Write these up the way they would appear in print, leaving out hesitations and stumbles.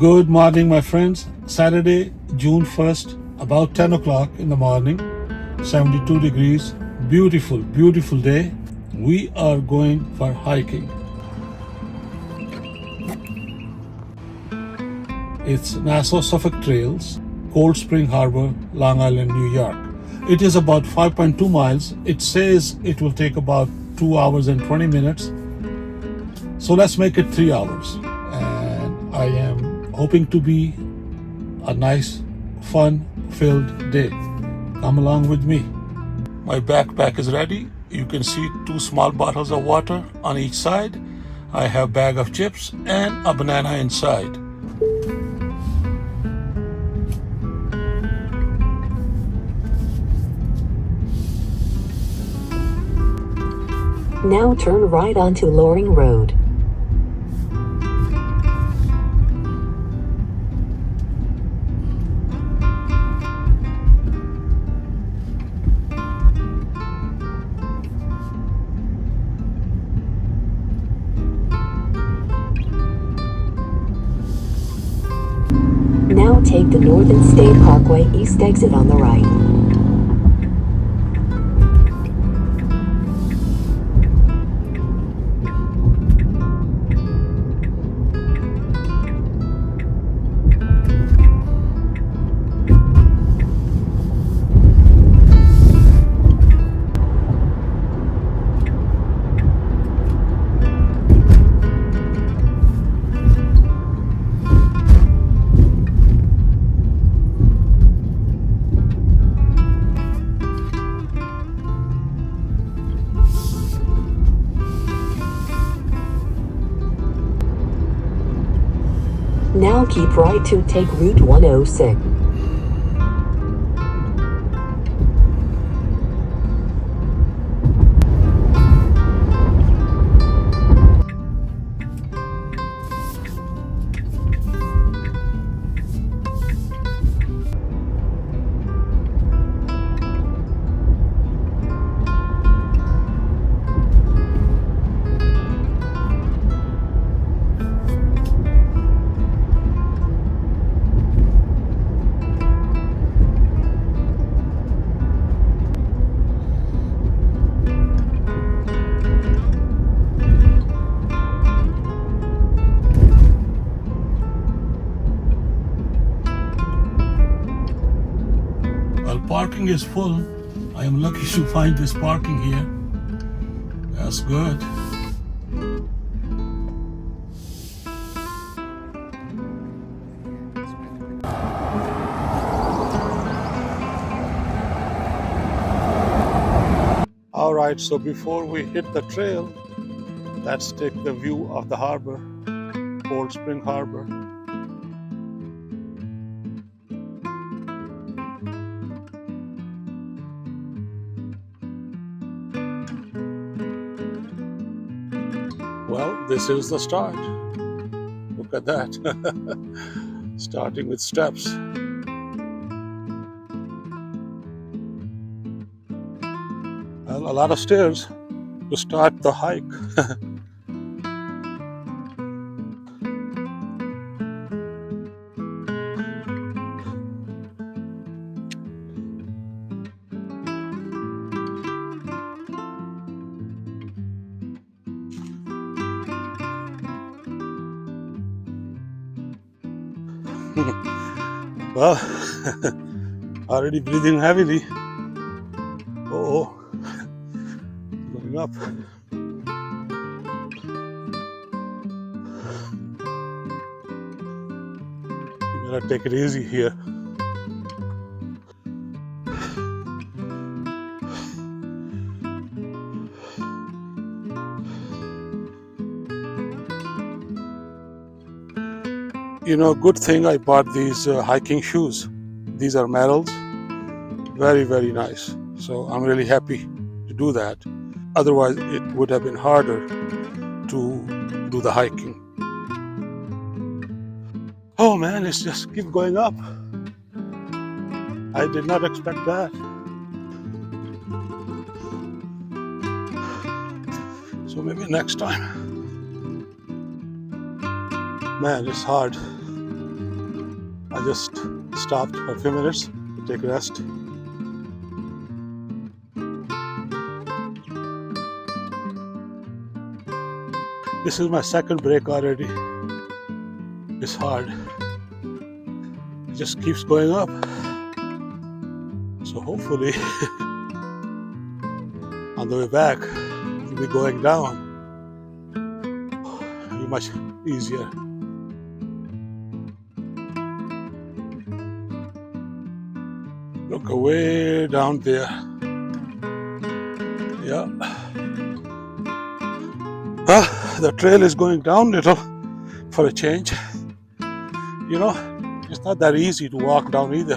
Good morning, my friends. Saturday, June 1st, about 10 o'clock in the morning, 72 degrees. Beautiful, beautiful day. We are going for hiking. It's Nassau-Suffolk Trails, Cold Spring Harbor, Long Island, New York. It is about 5.2 miles. It says it will take about 2 hours and 20 minutes. So let's make it 3 hours. And I am hoping to be a nice, fun-filled day. Come along with me. My backpack is ready. You can see 2 small bottles of water on each side. I have a bag of chips and a banana inside. Now turn right onto Loring Road. Now take the Northern State Parkway East exit on the right. Now keep right to take Route 106. Well, parking is full. I am lucky to find this parking here. That's good. All right, so before we hit the trail, let's take the view of the harbor, Cold Spring Harbor. Well, this is the start. Look at that. Starting with steps. Well, a lot of stairs to start the hike. Well, already breathing heavily. Oh, going up. You gotta take it easy here. You know, good thing I bought these hiking shoes. These are metals. Very, very nice. So I'm really happy to do that. Otherwise, it would have been harder to do the hiking. Oh man, it's just keep going up. I did not expect that. So maybe next time. Man, it's hard. I just stopped for a few minutes to take a rest. This is my second break already. It's hard. It just keeps going up. So hopefully on the way back, it'll be going down. It'll be much easier. Look way down there. Yeah. The trail is going down little for a change. You know, it's not that easy to walk down either.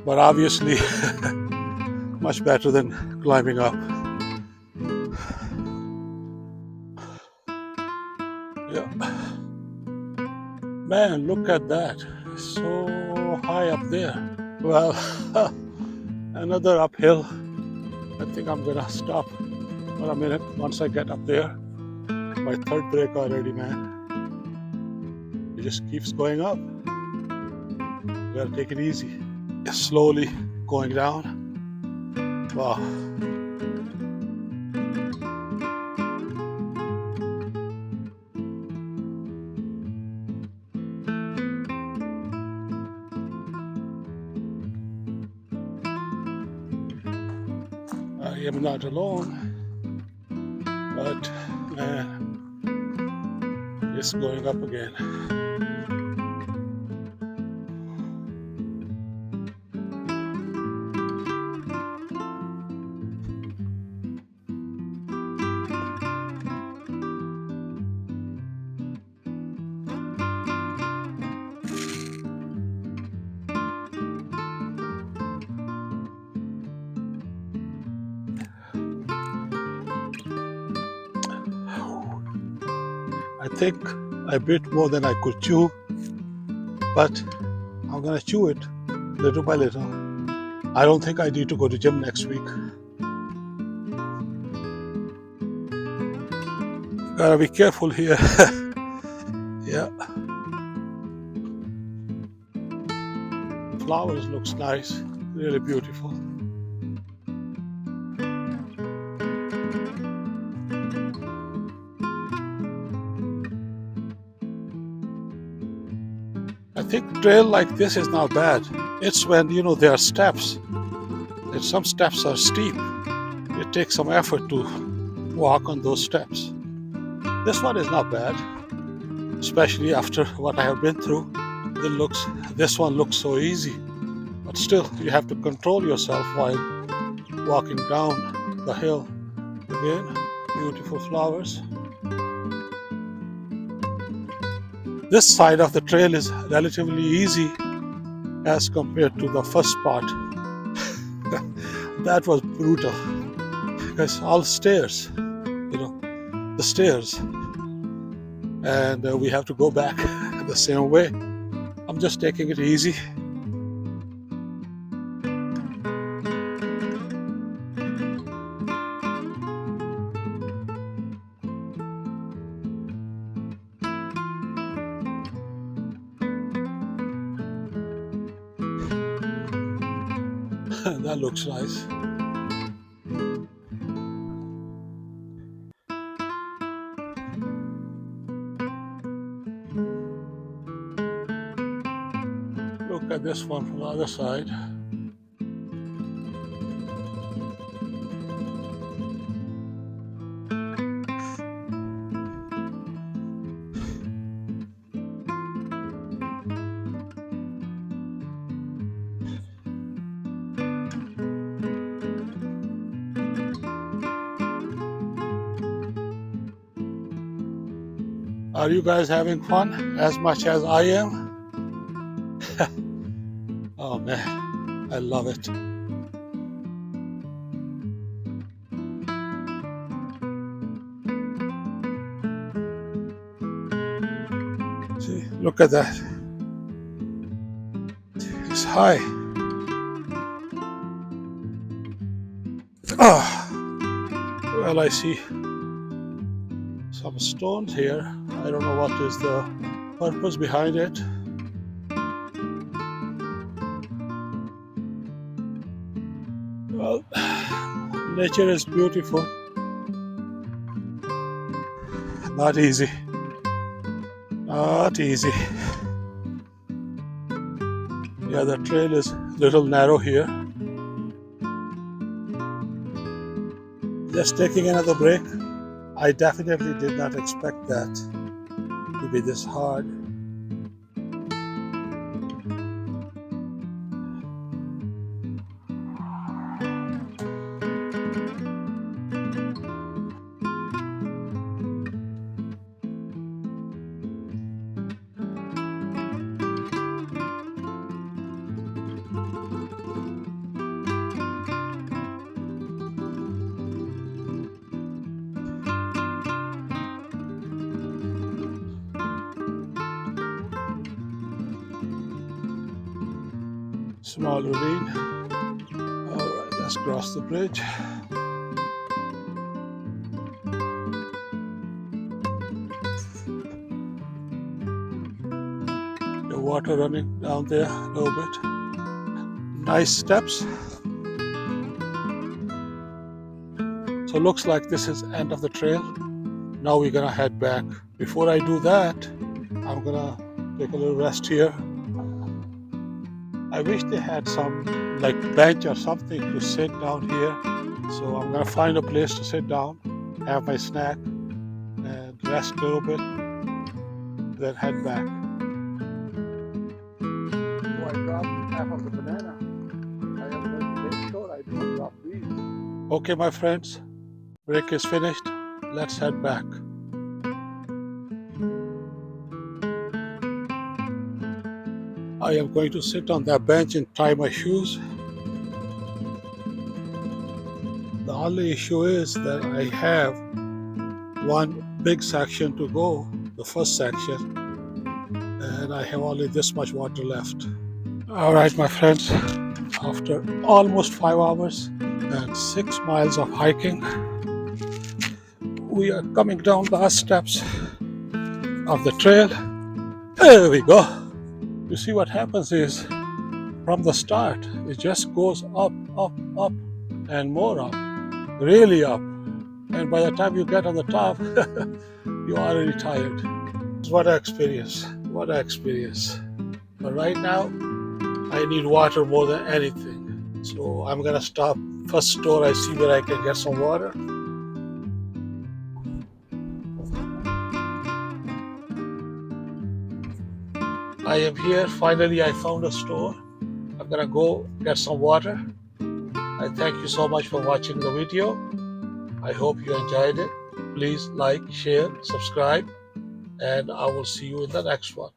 But obviously, much better than climbing up. Yeah. Man, look at that. So high up there. Well, another uphill. I think I'm gonna stop for a minute once I get up there. My third break already, man. It just keeps going up. You gotta take it easy. It's slowly going down. Wow. I am not alone, but man, it's going up again. I think I bit more than I could chew, but I'm gonna chew it little by little. I don't think I need to go to gym next week. Gotta be careful here. Yeah. Flowers looks nice, really beautiful. I think trail like this is not bad. It's when there are steps. And some steps are steep. It takes some effort to walk on those steps. This one is not bad, especially after what I have been through. This one looks so easy, but still you have to control yourself while walking down the hill. Again, beautiful flowers. This side of the trail is relatively easy as compared to the first part. That was brutal because all stairs, the stairs, and we have to go back the same way. I'm just taking it easy. That looks nice. Look at this one from the other side. Are you guys having fun as much as I am? Oh man, I love it. See, look at that. It's high. Well, I see some stones here. I don't know what is the purpose behind it. Nature is beautiful. Not easy. Not easy. Yeah, the trail is a little narrow here. Just taking another break. I definitely did not expect that to be this hard. Small ravine. Alright, let's cross the bridge. The water running down there a little bit. Nice steps. So looks like this is end of the trail. Now we're gonna head back. Before I do that, I'm gonna take a little rest here. I wish they had some like bench or something to sit down here. So I'm gonna find a place to sit down, have my snack, and rest a little bit, then head back. So I dropped half of the banana. I am going to make sure I don't drop these. Okay, my friends, break is finished. Let's head back. I am going to sit on that bench and tie my shoes. The only issue is that I have one big section to go, the first section, and I have only this much water left. Alright, my friends, after almost 5 hours and 6 miles of hiking, we are coming down the last steps of the trail. There we go. You see what happens is, from the start, it just goes up, up, up, and more up, really up. And by the time you get on the top, you're already tired. What an experience, what an experience. But right now, I need water more than anything. So I'm gonna stop. First store I see where I can get some water. I am here. Finally, I found a store. I'm gonna go get some water. I thank you so much for watching the video. I hope you enjoyed it. Please like, share, subscribe, and I will see you in the next one.